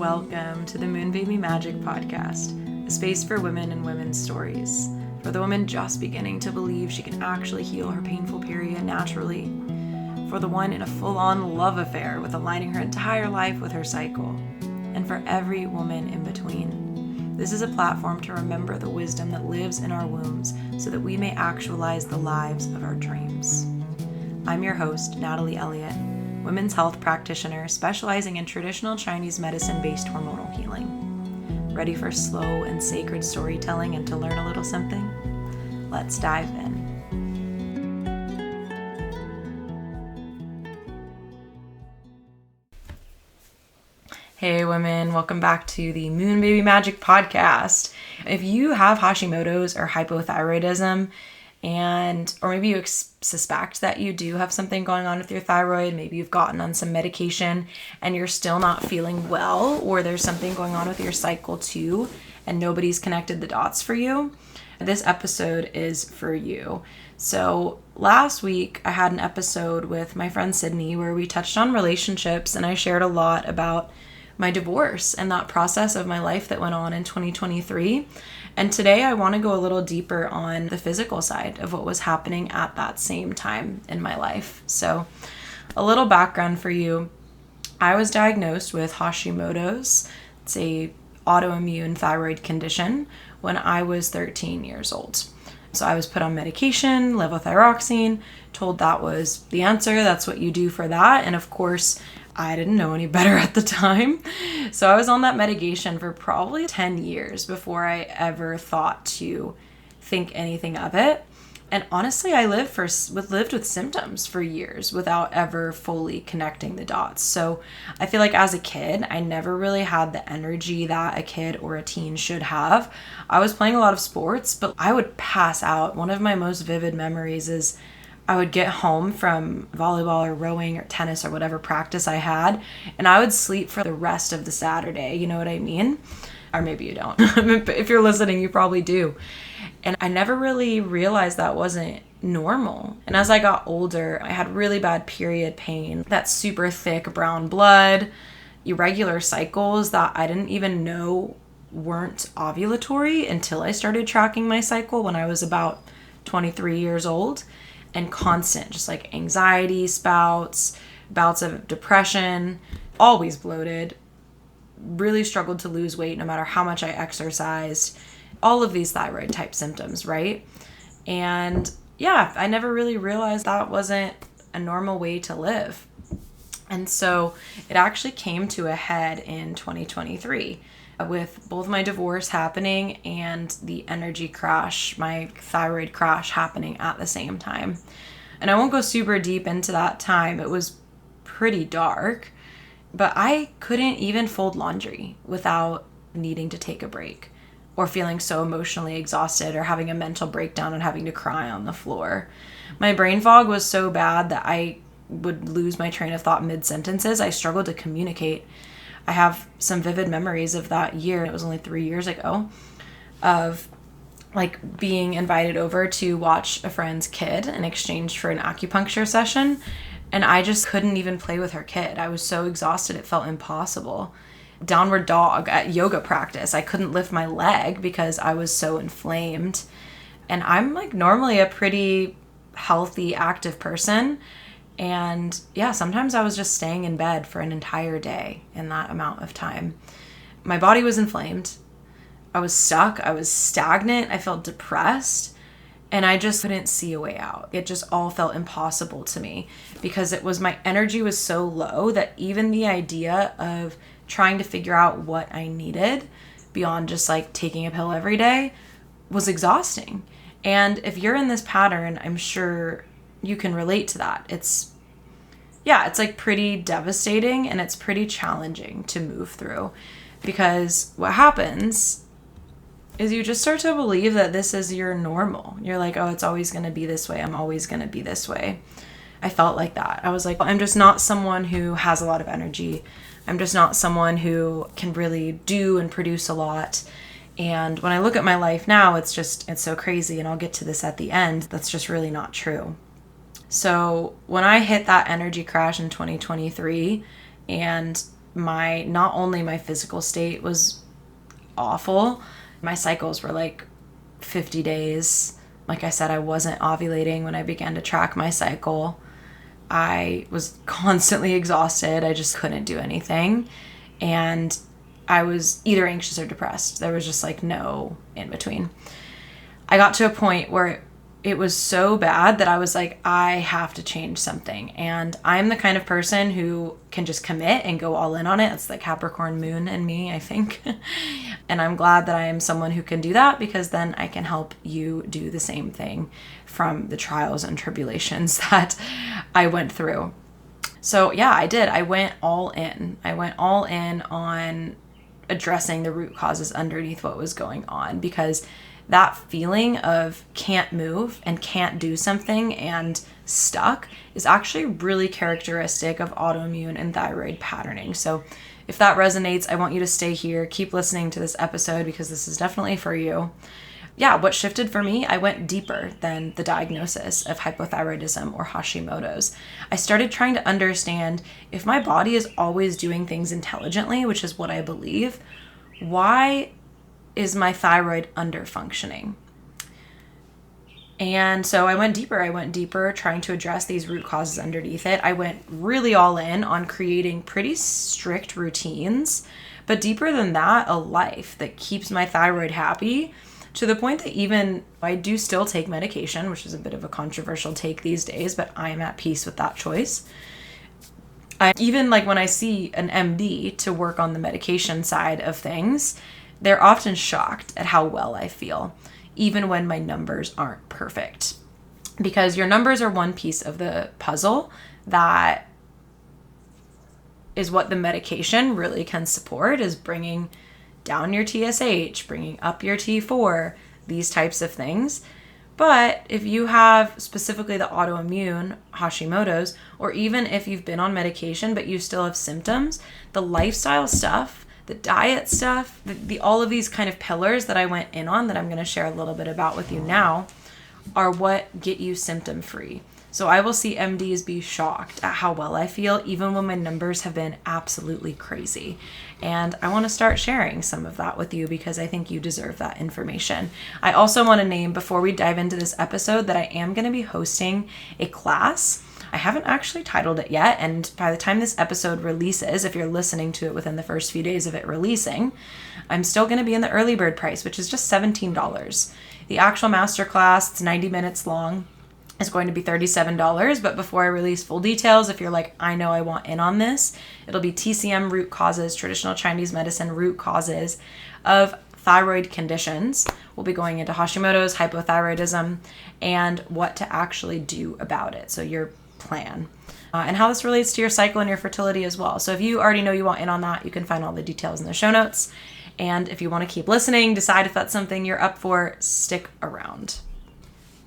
welcome to the Moon Baby Magic Podcast, a space for women and women's stories. For the woman just beginning to believe she can actually heal her painful period naturally. For the one in a full-on love affair with aligning her entire life with her cycle. And for every woman in between. This is a platform to remember the wisdom that lives in our wombs so that we may actualize the lives of our dreams. I'm your host, Natalie Elliott, women's health practitioner specializing in traditional Chinese medicine-based hormonal healing. Ready for slow and sacred storytelling and to learn a little something? Let's dive in. Hey women, welcome back to the Moon Baby Magic Podcast. If you have Hashimoto's or hypothyroidism, or maybe you suspect that you do have something going on with your thyroid, maybe you've gotten on some medication and you're still not feeling well, or there's something going on with your cycle too, and nobody's connected the dots for you, this episode is for you. So last week I had an episode with my friend Sydney where we touched on relationships, and I shared a lot about my divorce and that process of my life that went on in 2023. And today I want to go a little deeper on the physical side of what was happening at that same time in my life. So a little background for you. I was diagnosed with Hashimoto's. It's a autoimmune thyroid condition when I was 13 years old. So I was put on medication, levothyroxine, told that was the answer. That's what you do for that. And of course, I didn't know any better at the time. So I was on that medication for probably 10 years before I ever thought to think anything of it. And honestly, I lived with symptoms for years without ever fully connecting the dots. So I feel like as a kid, I never really had the energy that a kid or a teen should have. I was playing a lot of sports, but I would pass out. One of my most vivid memories is I would get home from volleyball or rowing or tennis or whatever practice I had, and I would sleep for the rest of the Saturday. You know what I mean? Or maybe you don't. If you're listening, you probably do. And I never really realized that wasn't normal. And as I got older, I had really bad period pain, that super thick brown blood, irregular cycles that I didn't even know weren't ovulatory until I started tracking my cycle when I was about 23 years old. And constant, just like anxiety bouts of depression, always bloated, really struggled to lose weight no matter how much I exercised, all of these thyroid type symptoms, right? And yeah, I never really realized that wasn't a normal way to live. And so it actually came to a head in 2023 with both my divorce happening and the energy crash, my thyroid crash happening at the same time. And I won't go super deep into that time. It was pretty dark, but I couldn't even fold laundry without needing to take a break or feeling so emotionally exhausted or having a mental breakdown and having to cry on the floor. My brain fog was so bad that I would lose my train of thought mid-sentences. I struggled to communicate. I have some vivid memories of that year. It was only 3 years ago, of like being invited over to watch a friend's kid in exchange for an acupuncture session. And I just couldn't even play with her kid. I was so exhausted. It felt impossible. Downward dog at yoga practice. I couldn't lift my leg because I was so inflamed. And I'm like normally a pretty healthy, active person. And yeah, sometimes I was just staying in bed for an entire day in that amount of time. My body was inflamed. I was stuck. I was stagnant. I felt depressed. And I just couldn't see a way out. It just all felt impossible to me because my energy was so low that even the idea of trying to figure out what I needed beyond just like taking a pill every day was exhausting. And if you're in this pattern, I'm sure you can relate to that. It's like pretty devastating and it's pretty challenging to move through, because what happens is you just start to believe that this is your normal. You're like, oh, it's always going to be this way. I'm always going to be this way. I felt like that. I was like, I'm just not someone who has a lot of energy. I'm just not someone who can really do and produce a lot. And when I look at my life now, it's so crazy. And I'll get to this at the end. That's just really not true. So when I hit that energy crash in 2023 and not only my physical state was awful, my cycles were like 50 days. Like I said, I wasn't ovulating when I began to track my cycle. I was constantly exhausted. I just couldn't do anything. And I was either anxious or depressed. There was just like no in between. I got to a point where it was so bad that I was like, I have to change something. And I'm the kind of person who can just commit and go all in on it. It's the Capricorn moon in me, I think. And I'm glad that I am someone who can do that, because then I can help you do the same thing from the trials and tribulations that I went through. So yeah, I did. I went all in. I went all in on addressing the root causes underneath what was going on, because that feeling of can't move and can't do something and stuck is actually really characteristic of autoimmune and thyroid patterning. So if that resonates, I want you to stay here, keep listening to this episode, because this is definitely for you. Yeah, what shifted for me, I went deeper than the diagnosis of hypothyroidism or Hashimoto's. I started trying to understand, if my body is always doing things intelligently, which is what I believe, why is my thyroid underfunctioning? And so I went deeper trying to address these root causes underneath it. I went really all in on creating pretty strict routines, but deeper than that, a life that keeps my thyroid happy, to the point that even I do still take medication, which is a bit of a controversial take these days, but I am at peace with that choice. Even like when I see an MD to work on the medication side of things, they're often shocked at how well I feel, even when my numbers aren't perfect. Because your numbers are one piece of the puzzle that is what the medication really can support, is bringing down your TSH, bringing up your T4, these types of things. But if you have specifically the autoimmune Hashimoto's, or even if you've been on medication but you still have symptoms, the lifestyle stuff, the diet stuff, the all of these kind of pillars that I went in on, that I'm going to share a little bit about with you now, are what get you symptom free. So I will see MDs be shocked at how well I feel, even when my numbers have been absolutely crazy. And I want to start sharing some of that with you, because I think you deserve that information. I also want to name, before we dive into this episode, that I am going to be hosting a class. I haven't actually titled it yet, and by the time this episode releases, if you're listening to it within the first few days of it releasing, I'm still going to be in the early bird price, which is just $17. The actual masterclass, it's 90 minutes long, is going to be $37. But before I release full details, if you're like, I know I want in on this, it'll be TCM root causes, traditional Chinese medicine root causes of thyroid conditions. We'll be going into Hashimoto's, hypothyroidism, and what to actually do about it. So your plan. And how this relates to your cycle and your fertility as well. So if you already know you want in on that, you can find all the details in the show notes. And if you want to keep listening, decide if that's something you're up for, stick around.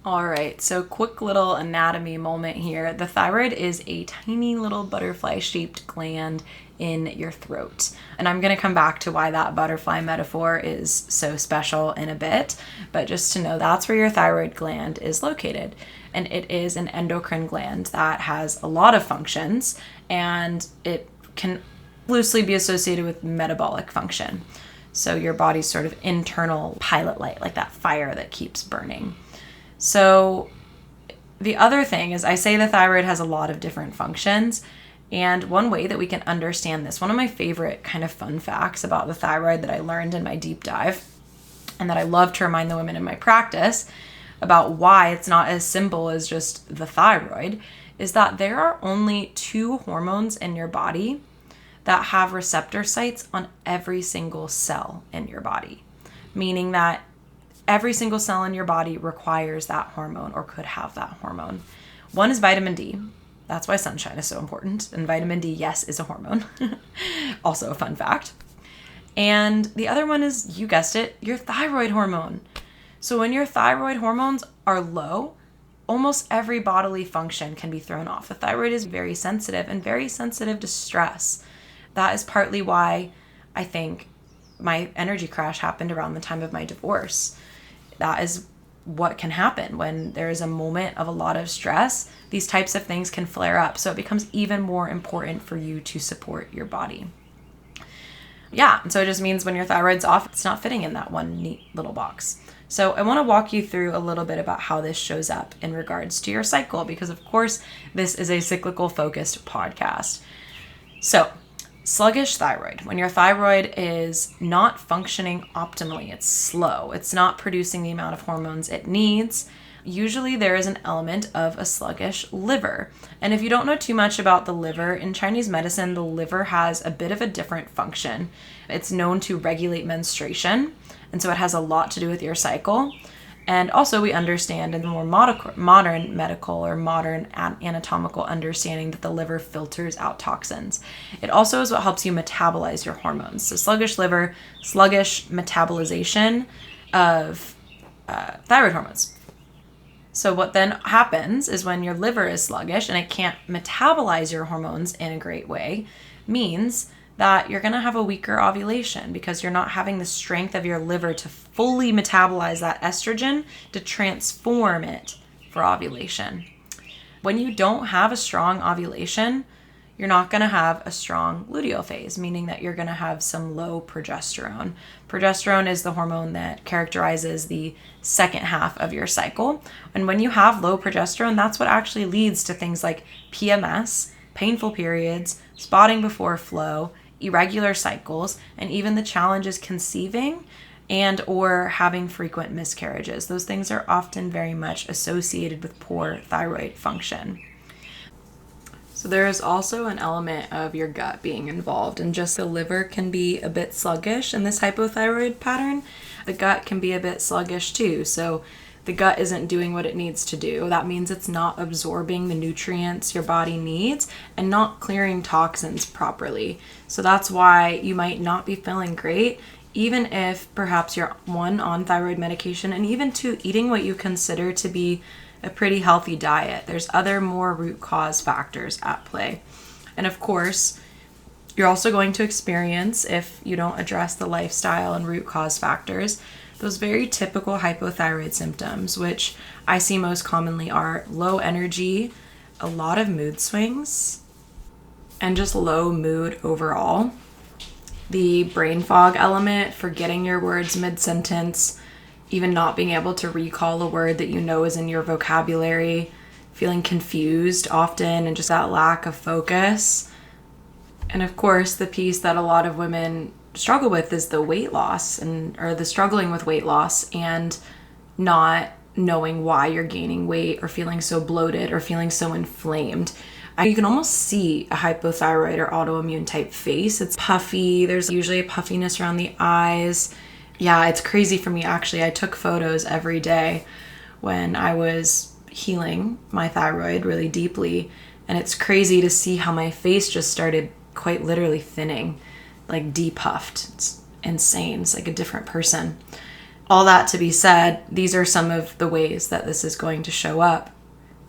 All right, so quick little anatomy moment here. The thyroid is a tiny little butterfly-shaped gland in your throat. And I'm going to come back to why that butterfly metaphor is so special in a bit. But just to know, that's where your thyroid gland is located. And it is an endocrine gland that has a lot of functions, and it can loosely be associated with metabolic function. So your body's sort of internal pilot light, like that fire that keeps burning. So the other thing is, I say the thyroid has a lot of different functions, and one way that we can understand this, one of my favorite kind of fun facts about the thyroid that I learned in my deep dive, and that I love to remind the women in my practice about why it's not as simple as just the thyroid, is that there are only 2 hormones in your body that have receptor sites on every single cell in your body, meaning that every single cell in your body requires that hormone, or could have that hormone. One is vitamin D. That's why sunshine is so important. And vitamin D, yes, is a hormone. Also a fun fact. And the other one is, you guessed it, your thyroid hormone. So when your thyroid hormones are low, almost every bodily function can be thrown off. The thyroid is very sensitive, and very sensitive to stress. That is partly why I think my energy crash happened around the time of my divorce. That is what can happen when there is a moment of a lot of stress. These types of things can flare up. So it becomes even more important for you to support your body. Yeah, and so it just means when your thyroid's off, it's not fitting in that one neat little box. So I want to walk you through a little bit about how this shows up in regards to your cycle, because of course this is a cyclical focused podcast. So sluggish thyroid, when your thyroid is not functioning optimally, it's slow, it's not producing the amount of hormones it needs. Usually there is an element of a sluggish liver. And if you don't know too much about the liver, in Chinese medicine, the liver has a bit of a different function. It's known to regulate menstruation, and so it has a lot to do with your cycle. And also we understand in the more modern medical or modern anatomical understanding that the liver filters out toxins. It also is what helps you metabolize your hormones. So sluggish liver, sluggish metabolization of thyroid hormones. So what then happens is when your liver is sluggish and it can't metabolize your hormones in a great way, means that you're going to have a weaker ovulation because you're not having the strength of your liver to fully metabolize that estrogen to transform it for ovulation. When you don't have a strong ovulation, you're not going to have a strong luteal phase, meaning that you're going to have some low progesterone. Progesterone is the hormone that characterizes the second half of your cycle. And when you have low progesterone, that's what actually leads to things like PMS, painful periods, spotting before flow, irregular cycles, and even the challenges conceiving and or having frequent miscarriages. Those things are often very much associated with poor thyroid function. So there is also an element of your gut being involved, and just the liver can be a bit sluggish in this hypothyroid pattern. The gut can be a bit sluggish too. So the gut isn't doing what it needs to do. That means it's not absorbing the nutrients your body needs and not clearing toxins properly. So that's why you might not be feeling great, even if perhaps you're on thyroid medication, and even two, eating what you consider to be a pretty healthy diet. There's other more root cause factors at play. And of course, you're also going to experience, if you don't address the lifestyle and root cause factors, those very typical hypothyroid symptoms, which I see most commonly are low energy, a lot of mood swings, and just low mood overall. The brain fog element, forgetting your words mid-sentence, even not being able to recall a word that you know is in your vocabulary, feeling confused often, and just that lack of focus. And of course, the piece that a lot of women struggle with is the weight loss or the struggling with weight loss and not knowing why you're gaining weight or feeling so bloated or feeling so inflamed. You can almost see a hypothyroid or autoimmune type face. It's puffy. There's usually a puffiness around the eyes. Yeah, it's crazy for me actually. I took photos every day when I was healing my thyroid really deeply, and it's crazy to see how my face just started quite literally thinning, like depuffed. It's insane. It's like a different person. All that to be said, these are some of the ways that this is going to show up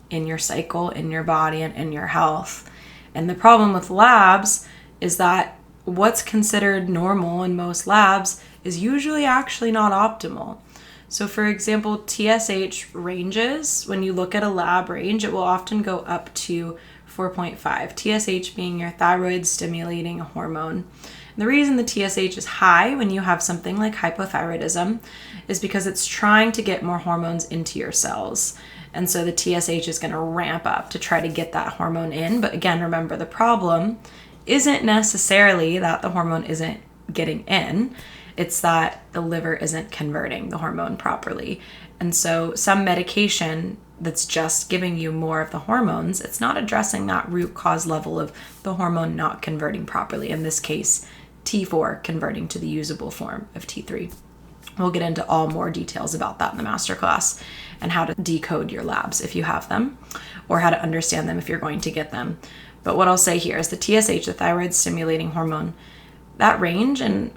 in your cycle, in your body, and in your health. And the problem with labs is that what's considered normal in most labs is usually actually not optimal. So for example, TSH ranges, when you look at a lab range, it will often go up to 4.5, TSH being your thyroid stimulating hormone. And the reason the TSH is high when you have something like hypothyroidism is because it's trying to get more hormones into your cells. And so the TSH is going to ramp up to try to get that hormone in. But again, remember, the problem isn't necessarily that the hormone isn't getting in. It's that the liver isn't converting the hormone properly. And so some medication that's just giving you more of the hormones, it's not addressing that root cause level of the hormone not converting properly. In this case, T4 converting to the usable form of T3. We'll get into all more details about that in the masterclass and how to decode your labs if you have them, or how to understand them if you're going to get them. But what I'll say here is the TSH, the thyroid stimulating hormone, that range in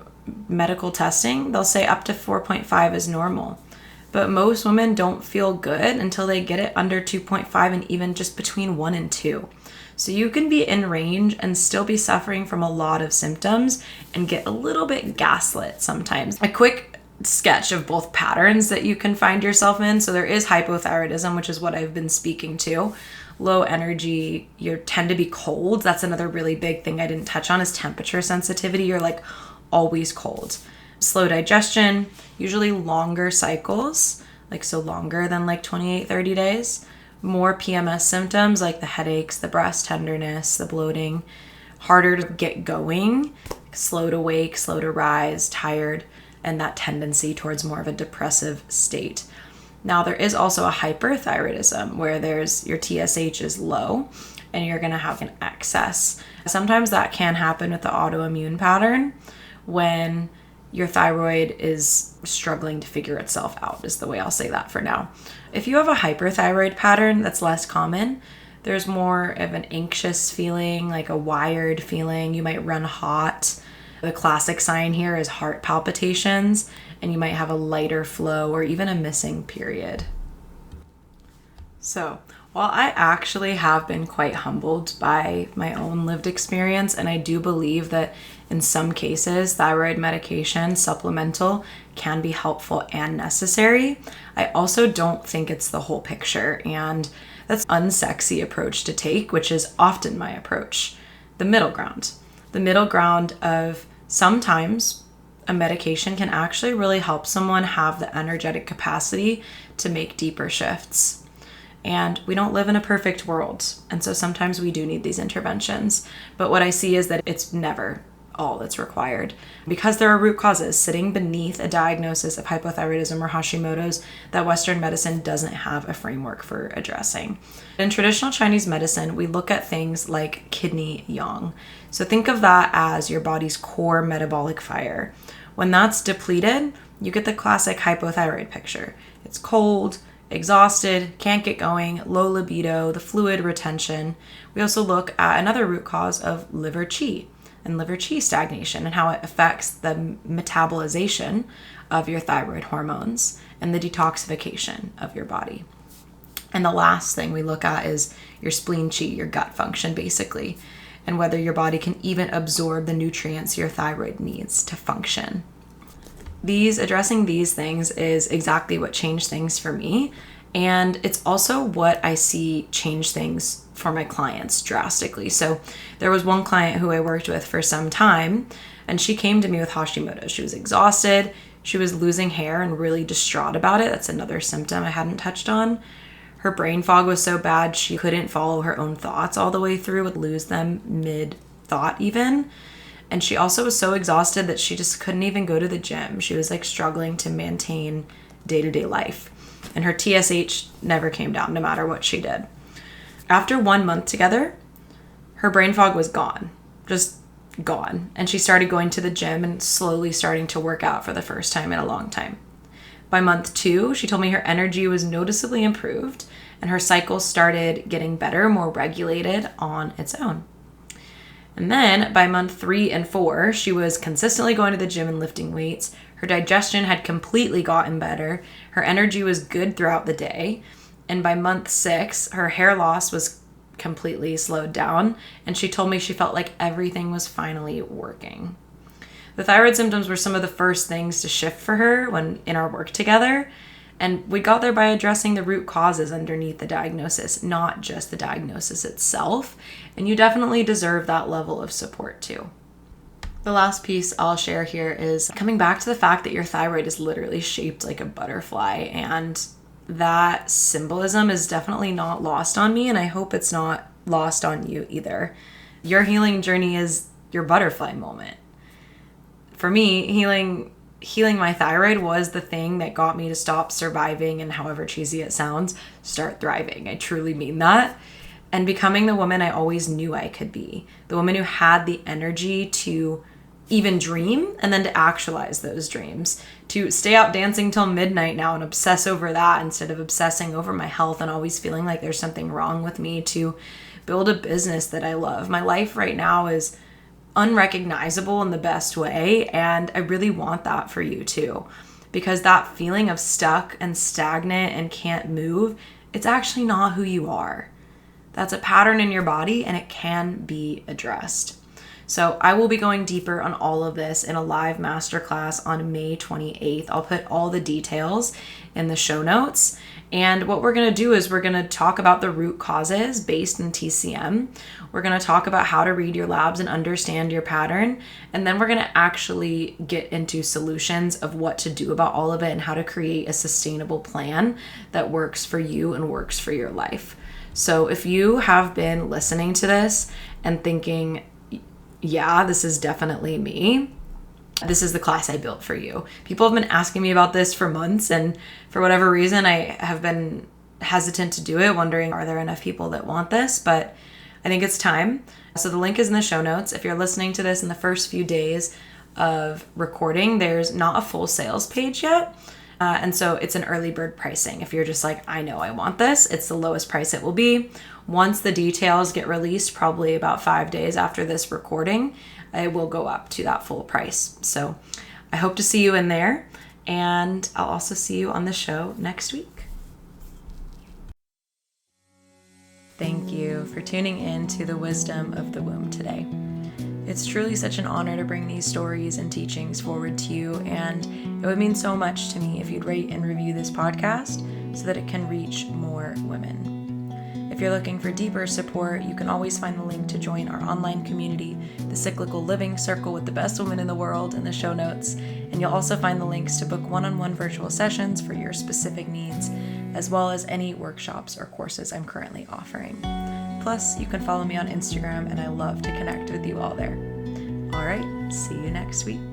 medical testing, they'll say up to 4.5 is normal. But most women don't feel good until they get it under 2.5 and even just between 1 and 2. So you can be in range and still be suffering from a lot of symptoms and get a little bit gaslit sometimes. A quick sketch of both patterns that you can find yourself in. So there is hypothyroidism, which is what I've been speaking to. Low energy, you tend to be cold. That's another really big thing I didn't touch on is temperature sensitivity. You're like always cold. Slow digestion, usually longer cycles, like so longer than like 28, 30 days. More PMS symptoms like the headaches, the breast tenderness, the bloating, harder to get going, slow to wake, slow to rise, tired, and that tendency towards more of a depressive state. Now, there is also a hyperthyroidism where your TSH is low and you're going to have an excess. Sometimes that can happen with the autoimmune pattern when your thyroid is struggling to figure itself out, is the way I'll say that for now. If you have a hyperthyroid pattern, that's less common. There's more of an anxious feeling, like a wired feeling. You might run hot. The classic sign here is heart palpitations, and you might have a lighter flow or even a missing period. So, while I actually have been quite humbled by my own lived experience, and I do believe that in some cases, thyroid medication, supplemental, can be helpful and necessary, I also don't think it's the whole picture, and that's an unsexy approach to take, which is often my approach. The middle ground. The middle ground of sometimes a medication can actually really help someone have the energetic capacity to make deeper shifts. And we don't live in a perfect world. And so sometimes we do need these interventions. But what I see is that it's never all that's required. Because there are root causes sitting beneath a diagnosis of hypothyroidism or Hashimoto's that Western medicine doesn't have a framework for addressing. In traditional Chinese medicine, we look at things like kidney yang. So think of that as your body's core metabolic fire. When that's depleted, you get the classic hypothyroid picture. It's cold, exhausted, can't get going, low libido, the fluid retention. We also look at another root cause of liver qi and liver qi stagnation and how it affects the metabolization of your thyroid hormones and the detoxification of your body. And the last thing we look at is your spleen qi, your gut function basically, and whether your body can even absorb the nutrients your thyroid needs to function. Addressing these things is exactly what changed things for me. And it's also what I see change things for my clients drastically. So there was one client who I worked with for some time, and she came to me with Hashimoto. She was exhausted. She was losing hair and really distraught about it. That's another symptom I hadn't touched on. Her brain fog was so bad she couldn't follow her own thoughts all the way through, would lose them mid-thought even. And she also was so exhausted that she just couldn't even go to the gym. She was like struggling to maintain day-to-day life. And her TSH never came down no matter what she did. After 1 month together, her brain fog was gone, just gone. And she started going to the gym and slowly starting to work out for the first time in a long time. By month 2, she told me her energy was noticeably improved and her cycles started getting better, more regulated on its own. And then by month 3 and 4, she was consistently going to the gym and lifting weights. Her digestion had completely gotten better. Her energy was good throughout the day. And by month 6, her hair loss was completely slowed down. And she told me she felt like everything was finally working. The thyroid symptoms were some of the first things to shift for her when in our work together. And we got there by addressing the root causes underneath the diagnosis, not just the diagnosis itself. And you definitely deserve that level of support too. The last piece I'll share here is coming back to the fact that your thyroid is literally shaped like a butterfly. And that symbolism is definitely not lost on me. And I hope it's not lost on you either. Your healing journey is your butterfly moment. For me, healing my thyroid was the thing that got me to stop surviving and, however cheesy it sounds, start thriving. I truly mean that. And becoming the woman I always knew I could be. The woman who had the energy to even dream and then to actualize those dreams. To stay out dancing till midnight now and obsess over that instead of obsessing over my health and always feeling like there's something wrong with me. To build a business that I love. My life right now is unrecognizable in the best way, and I really want that for you too, because that feeling of stuck and stagnant and can't move, it's actually not who you are. That's a pattern in your body and it can be addressed. So I will be going deeper on all of this in a live masterclass on May 28th. I'll put all the details in the show notes. And what we're going to do is we're going to talk about the root causes based in TCM. We're going to talk about how to read your labs and understand your pattern. And then we're going to actually get into solutions of what to do about all of it and how to create a sustainable plan that works for you and works for your life. So if you have been listening to this and thinking, yeah, this is definitely me, this is the class I built for you. People have been asking me about this for months, and for whatever reason, I have been hesitant to do it, wondering, are there enough people that want this? But I think it's time. So the link is in the show notes. If you're listening to this in the first few days of recording, there's not a full sales page yet. And so it's an early bird pricing. If you're just like, I know I want this, it's the lowest price it will be. Once the details get released, probably about 5 days after this recording, it will go up to that full price. So I hope to see you in there, and I'll also see you on the show next week. Thank you for tuning in to the wisdom of the womb today. It's truly such an honor to bring these stories and teachings forward to you, and it would mean so much to me if you'd rate and review this podcast so that it can reach more women. If you're looking for deeper support, you can always find the link to join our online community, the Cyclical Living Circle with the best women in the world, in the show notes. And you'll also find the links to book one-on-one virtual sessions for your specific needs, as well as any workshops or courses I'm currently offering. Plus, you can follow me on Instagram, and I love to connect with you all there. All right, see you next week.